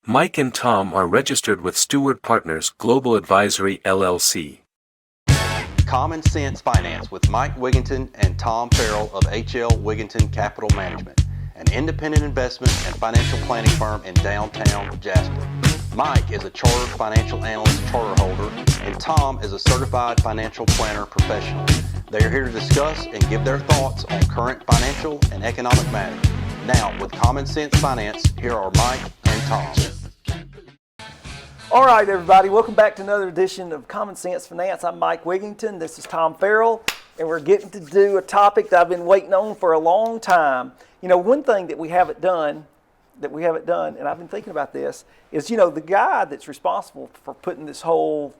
Mike and Tom are registered with Stewart Partners Global Advisory LLC. Common Sense Finance with Mike Wiginton and Tom Farrell of HL Wiginton Capital Management, an independent investment and financial planning firm in downtown Jasper. Mike is a chartered financial analyst charter holder, and Tom is a certified financial planner professional. They are here to discuss and give their thoughts on current financial and economic matters. Now, with Common Sense Finance, here are Mike and Tom. All right, everybody, welcome back to another edition of Common Sense Finance. I'm Mike Wiginton. This is Tom Farrell, and we're getting to do a topic that I've been waiting on for a long time. You know, one thing that we haven't done, and I've been thinking about this, is, you know, the guy that's responsible for putting this whole,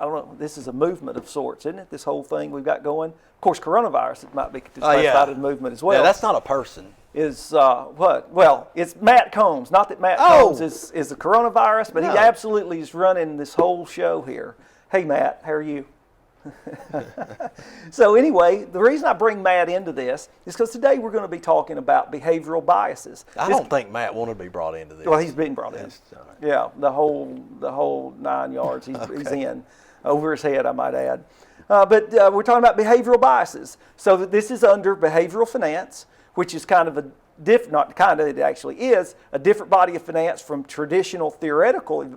I don't know, this is a movement of sorts, isn't it? This whole thing we've got going. Of course, coronavirus, it might be classified as a movement as well. Yeah, that's not a person. Is what? Well, it's Matt Combs. Not that Matt Combs is the coronavirus, but he absolutely is running this whole show here. Hey, Matt, how are you? So anyway, the reason I bring Matt into this is because today we're going to be talking about behavioral biases. I don't think Matt wanted to be brought into this. Well, he's been brought in. Yeah, the whole 9 yards. He's in over his head, I might add. But we're talking about behavioral biases. So this is under behavioral finance, which is kind of a it actually is a different body of finance from traditional theoretical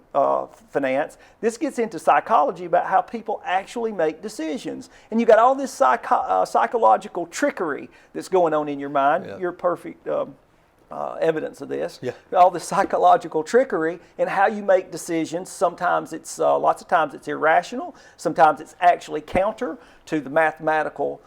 finance. This gets into psychology about how people actually make decisions. And you got all this psychological trickery that's going on in your mind. Yeah. You're perfect evidence of this. Yeah. All this psychological trickery and how you make decisions. Sometimes it's, lots of times it's irrational. Sometimes it's actually counter to the mathematical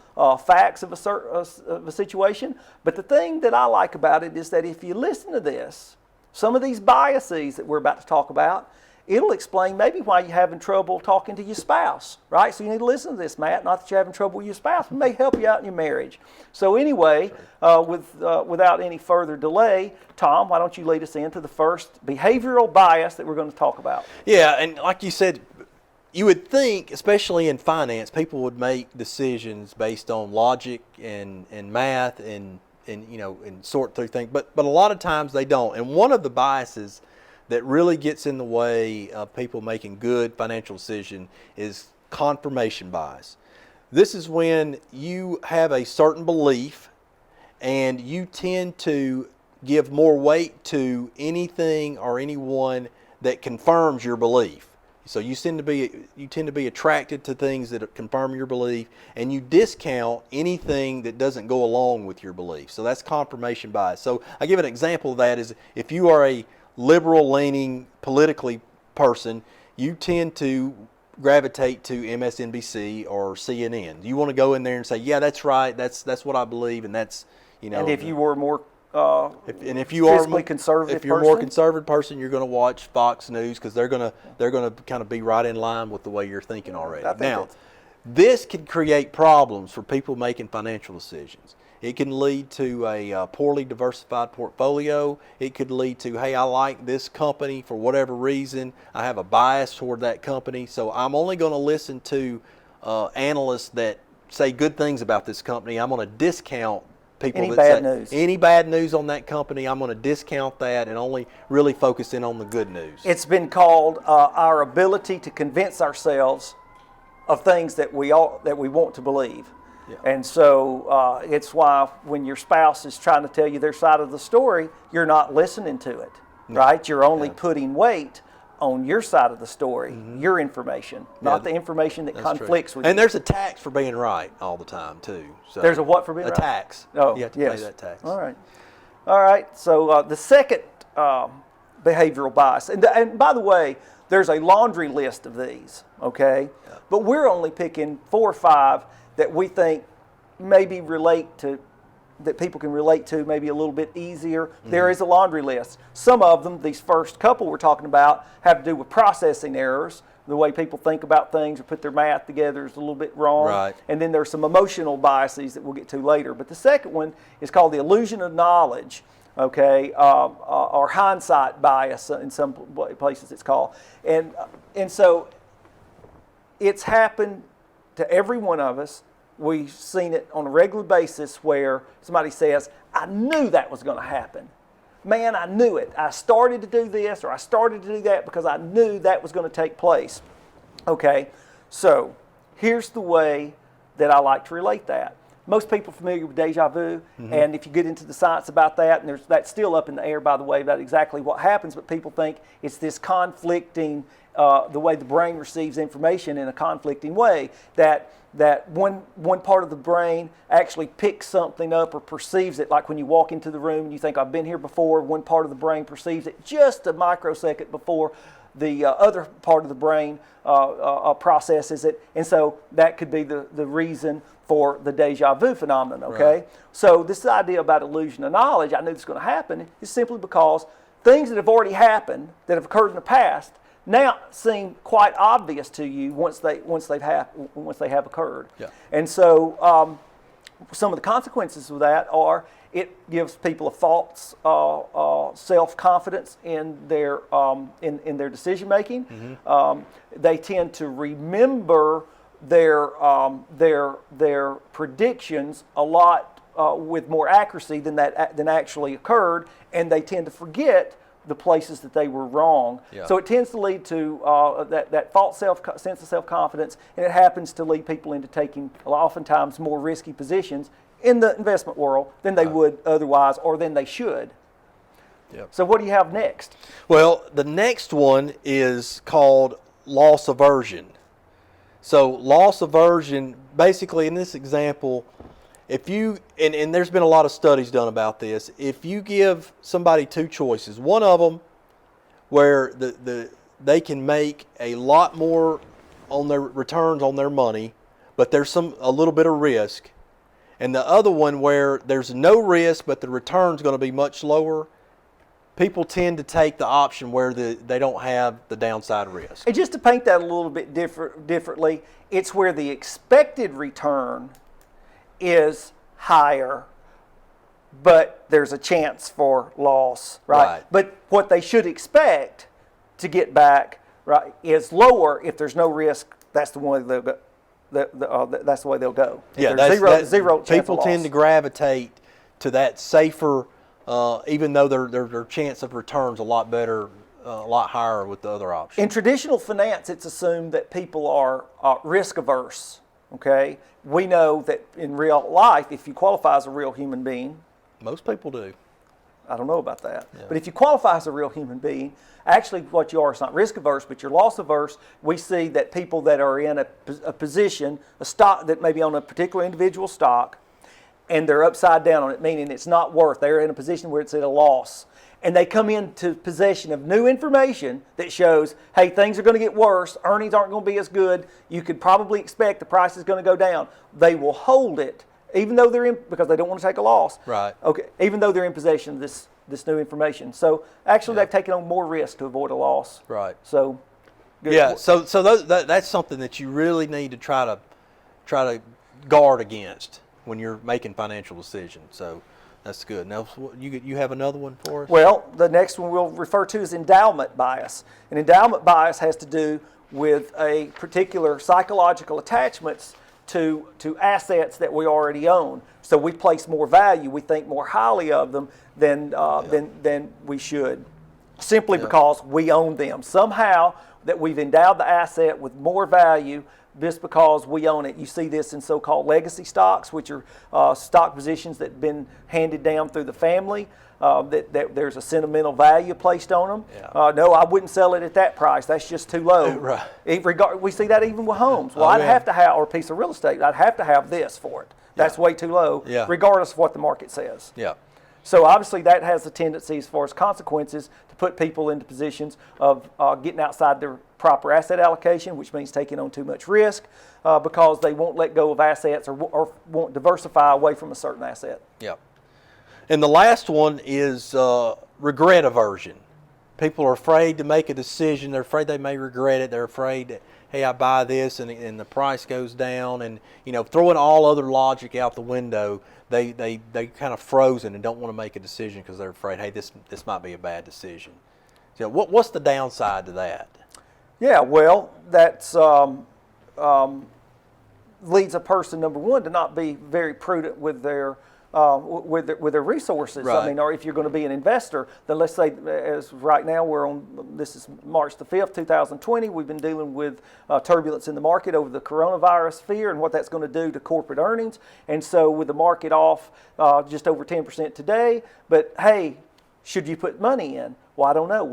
facts of a situation. But the thing that I like about it is that if you listen to this, some of these biases that we're about to talk about, it'll explain maybe why you're having trouble talking to your spouse, right? So you need to listen to this, Matt. Not that you're having trouble with your spouse, but it may help you out in your marriage. So anyway, without any further delay, Tom, why don't you lead us into the first behavioral bias that we're going to talk about? Yeah, and like you said, you would think, especially in finance, people would make decisions based on logic and math and you know, and sort through things, but a lot of times they don't. And one of the biases that really gets in the way of people making good financial decisions is confirmation bias. This is when you have a certain belief and you tend to give more weight to anything or anyone that confirms your belief. So you tend to be attracted to things that confirm your belief, and you discount anything that doesn't go along with your belief. So that's confirmation bias. So I give an example of that is if you are a liberal-leaning politically person, you tend to gravitate to MSNBC or CNN. You want to go in there and say, "Yeah, that's right. That's what I believe," and that's, you know. And if you were more if you are more conservative, if you're more conservative person, you're going to watch Fox News because they're going to kind of be right in line with the way you're thinking already. Now, this can create problems for people making financial decisions. It can lead to a poorly diversified portfolio. It could lead to, hey, I like this company for whatever reason. I have a bias toward that company, so I'm only going to listen to analysts that say good things about this company. I'm going to discount people any bad news on that company. I'm going to discount that and only really focus in on the good news. It's been called our ability to convince ourselves of things that we want to believe. Yeah. And so it's why when your spouse is trying to tell you their side of the story, you're not listening to it, right? You're only putting weight on your side of the story, your information, not the information that conflicts with you. And there's a tax for being right all the time, too. So there's a what for being right? A tax. Oh, you have to pay that tax. All right. So the second behavioral bias, and by the way, there's a laundry list of these, okay? Yeah. But we're only picking 4 or 5 that we think maybe that people can relate to maybe a little bit easier. There is a laundry list. Some of them, these first couple we're talking about, have to do with processing errors. The way people think about things or put their math together is a little bit wrong. Right. And then there's some emotional biases that we'll get to later. But the second one is called the illusion of knowledge, okay, or hindsight bias in some places it's called. And so it's happened to every one of us. We've seen it on a regular basis where somebody says, I knew that was going to happen. man, I knew it. I started to do this or I started to do that because I knew that was going to take place. Okay, so here's the way that I like to relate that. Most people are familiar with deja vu, and if you get into the science about that, and that's still up in the air, by the way, about exactly what happens, but people think it's this conflicting, the way the brain receives information in a conflicting way, that one part of the brain actually picks something up or perceives it, like when you walk into the room and you think, I've been here before, one part of the brain perceives it just a microsecond before the other part of the brain processes it, and so that could be the reason for the deja vu phenomenon, okay? Right. So this idea about illusion of knowledge, I knew this was going to happen, is simply because things that have already happened, that have occurred in the past, now seem quite obvious to you once they have occurred. Yeah. And so some of the consequences of that are it gives people a false self-confidence in their in their decision making. They tend to remember their predictions a lot with more accuracy than actually occurred, and they tend to forget the places that they were wrong. Yeah. So it tends to lead to that false sense of self-confidence, and it happens to lead people into taking oftentimes more risky positions in the investment world than they would otherwise, or than they should. Yep. So what do you have next? Well, the next one is called loss aversion. So loss aversion, basically in this example, if you, and there's been a lot of studies done about this, if you give somebody two choices, one of them where they can make a lot more on their returns on their money, but there's a little bit of risk, and the other one where there's no risk but the return's going to be much lower, people tend to take the option where they don't have the downside risk. And just to paint that a little bit differently, it's where the expected return is higher, but there's a chance for loss, right? But what they should expect to get back, right, is lower if there's no risk. That's the one they'll go. That's the way they'll go. Yeah, zero chance people of loss. tend to gravitate to that safer, even though their chance of return's a lot better, a lot higher with the other option. In traditional finance, it's assumed that people are risk averse. Okay, we know that in real life, if you qualify as a real human being, most people do. I don't know about that. Yeah. But if you qualify as a real human being, actually what you are is not risk averse, but you're loss averse. We see that people that are in a position, a stock that may be on a particular individual stock, and they're upside down on it, meaning it's not worth, they're in a position where it's at a loss. And they come into possession of new information that shows, hey, things are going to get worse, earnings aren't going to be as good, you could probably expect the price is going to go down. They will hold it, even though they're in, because they don't want to take a loss. Right. Okay, even though they're in possession of this new information. So actually they've taken on more risk to avoid a loss. Right. So good. Yeah, so that's something that you really need to try to guard against when you're making financial decisions. So that's good. Now, you have another one for us? Well, the next one we'll refer to is endowment bias. And endowment bias has to do with a particular psychological attachments to assets that we already own. So we place more value, we think more highly of them than we should, simply because we own them. Somehow that we've endowed the asset with more value just because we own it. You see this in so-called legacy stocks, which are stock positions that have been handed down through the family, that there's a sentimental value placed on them. Yeah. No, I wouldn't sell it at that price. That's just too low. Right. We see that even with homes. Well, I'd have to have, or a piece of real estate, I'd have to have this for it. That's way too low, regardless of what the market says. Yeah. So obviously that has a tendency as far as consequences to put people into positions of getting outside their proper asset allocation, which means taking on too much risk because they won't let go of assets or won't diversify away from a certain asset. Yeah. And the last one is regret aversion. People are afraid to make a decision. They're afraid they may regret it. They're afraid that, hey, I buy this and the price goes down, and throwing all other logic out the window, they kind of frozen and don't want to make a decision because they're afraid, hey, this might be a bad decision. So what's the downside to that? Yeah, well, that's leads a person, number one, to not be very prudent with their with their resources. Right. I mean, or if you're going to be an investor, then let's say, as right now this is March the 5th, 2020. We've been dealing with turbulence in the market over the coronavirus fear and what that's going to do to corporate earnings. And so with the market off just over 10% today, but hey, should you put money in? Well, I don't know.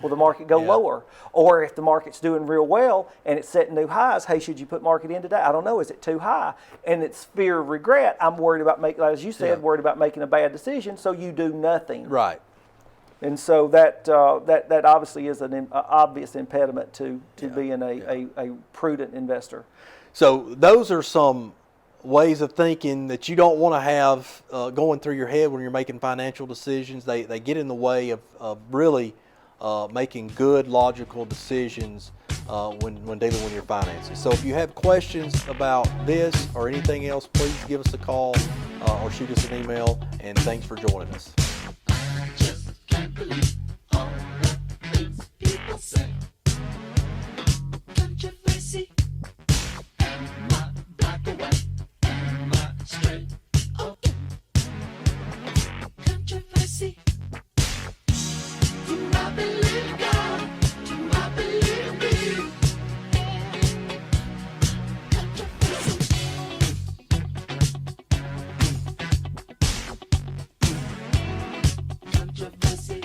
Will the market go lower? Or if the market's doing real well and it's setting new highs, hey, should you put market in today? I don't know. Is it too high? And it's fear of regret. I'm worried about making, as you said, worried about making a bad decision, so you do nothing. Right. And so that obviously is an obvious impediment to being a prudent investor. So those are some ways of thinking that you don't want to have going through your head when you're making financial decisions. They get in the way of really making good, logical decisions when dealing with your finances. So if you have questions about this or anything else, please give us a call or shoot us an email. And thanks for joining us. Just can't believe all the things people say. Controversy. Am I black or white? Am I straight or gay? Controversy. Do I believe God? Do I believe me? Controversy. Controversy.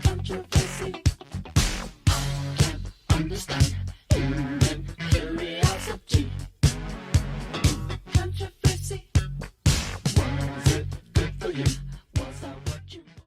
Controversy. I can't understand.